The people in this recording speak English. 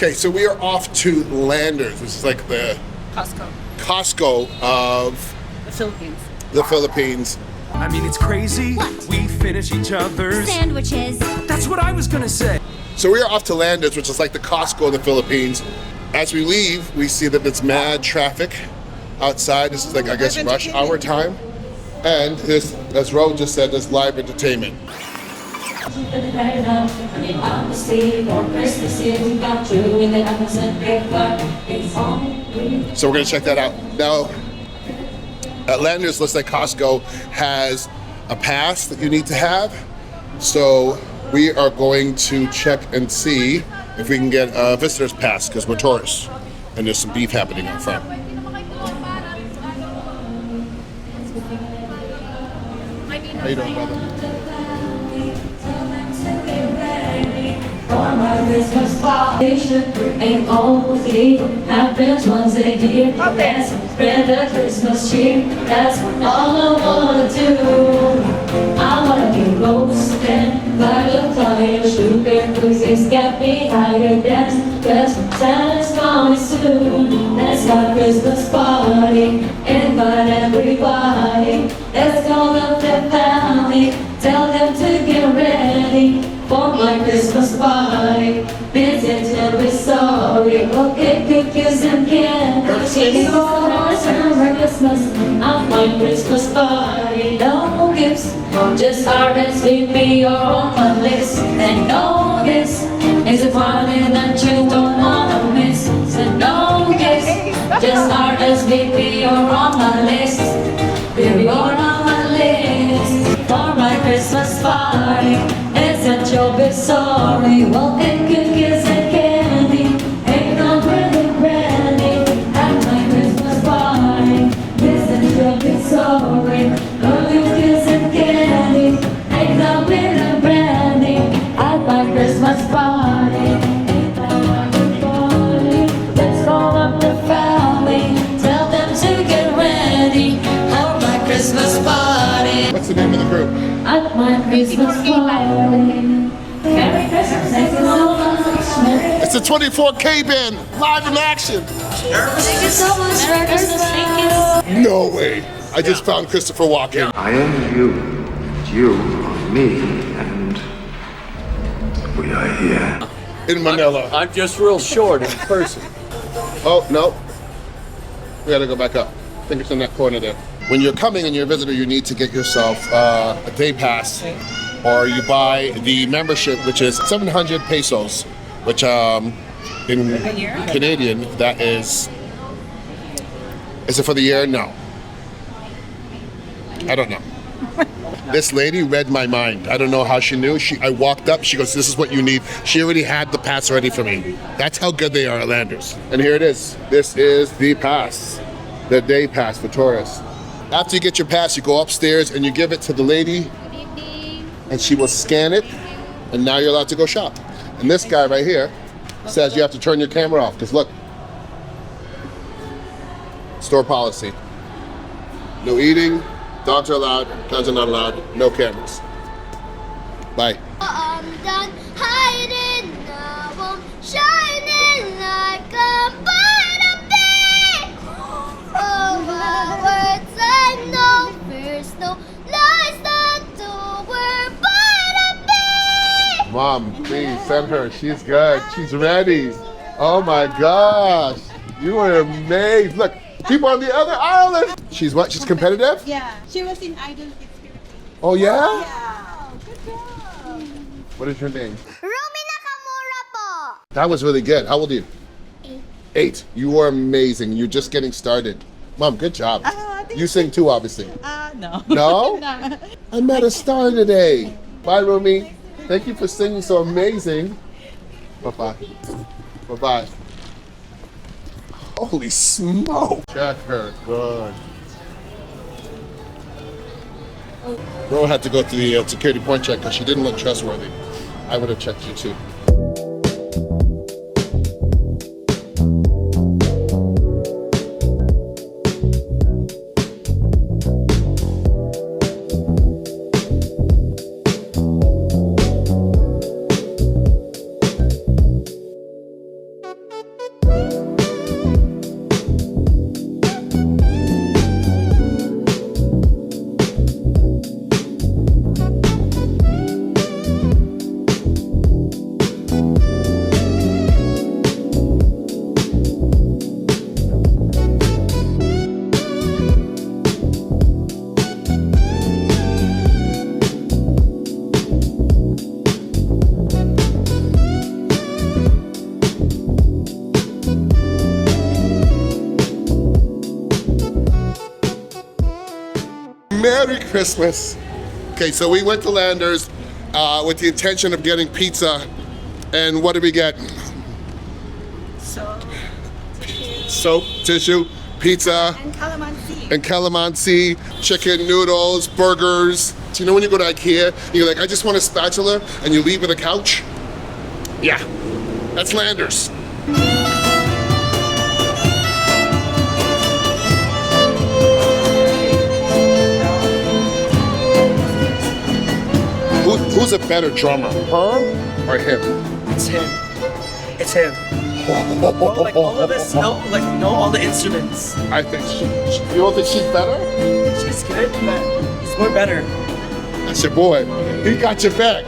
Okay, so we are off to Landers, which is like the Costco of the Philippines. I mean, it's crazy. What? We finish each other's Sandwiches. That's what I was gonna say. So we are off to Landers, which is like the Costco of the Philippines. As we leave, we see that it's mad traffic outside. This is like, I guess, rush hour time. And this, as Ro just said, there's live entertainment. So we're gonna check that out. Now, at Landers, looks like Costco has a pass that you need to have. So we are going to check and see if we can get a visitor's pass because we're tourists and there's some beef happening out front. How you doing, brother? Ain't only happens once a year. Let's spread the Christmas cheer. That's all I wanna do. I wanna be roasted by the fire. Sugar cookies get me higher. That's Santa's coming soon. Let's have a Christmas party. Invite everybody. Let's call up the family. Tell them to get ready for my Christmas party. Visit till we're sorry. Okay, cookies and candles. It's all our summer Christmas. I'm my Christmas party. No gifts, just RSVP you're on my list. And no gifts is a party that you don't wanna miss. So no gifts, just RSVP you're on my list. You're on my list for my Christmas party. Isn't your bit sorry? Well, get cookies and candy. Ain't no really brandy at my Christmas party. Isn't your bit sorry? No cookies and candy. Ain't no really brandy at my Christmas party. Ain't no really party. Let's call up the family. Tell them to get ready for my Christmas party. What's the name of the group? At my Christmas party. Merry Christmas, thank you so much. It's the 24K band, live in action. Thank you so much. Merry Christmas, thank you. No way. I just found Christopher Walken. I am you, and you are me, and we are here. In Manila. I'm just real short in person. Oh, no. We gotta go back up. I think it's in that corner there. When you're coming and you're a visitor, you need to get yourself a day pass, or you buy the membership, which is 700 pesos, which in Canadian, that is it for the year? No. I don't know. This lady read my mind. I don't know how she knew. I walked up, she goes, this is what you need. She already had the pass ready for me. That's how good they are at Landers. And here it is. This is the pass, the day pass for tourists. After you get your pass, you go upstairs and you give it to the lady, and she will scan it, and now you're allowed to go shop. And this guy right here says you have to turn your camera off, because look, store policy. No eating, dogs are allowed, guns are not allowed, no cameras. Bye. I'm done hiding, now I'm shining like a butterfly. Oh, my words I know, there's no lies that do were butterfly. Mom, please send her. She's good. She's ready. Oh my gosh. You are amazed. Look, people on the other island. She's what? She's competitive? Yeah, she was in Idol Kids Philippines. Oh yeah? Yeah. Good job. What is your name? Rumi Nakamura po. That was really good. How old are you? 8. You are amazing. You're just getting started. Mom, good job. You sing too, obviously. No. No? No. I met a star today. Bye, Rumi. Thank you for singing so amazing. Bye-bye. Bye-bye. Holy smoke. Check her. Good. Ro had to go through the security point check because she didn't look trustworthy. I would have checked you too. Merry Christmas. Okay, so we went to Landers with the intention of getting pizza, and what did we get? Soap, tissue, pizza, and calamansi, chicken, noodles, burgers. So you know when you go to IKEA, you're like, I just want a spatula, and you leave with a couch? Yeah, that's Landers. Who's a better drummer, her or him? It's him. It's him. Bro, like all of us know all the instruments. I think you don't think she's better? She's good, but he's more better. That's your boy. He got your back.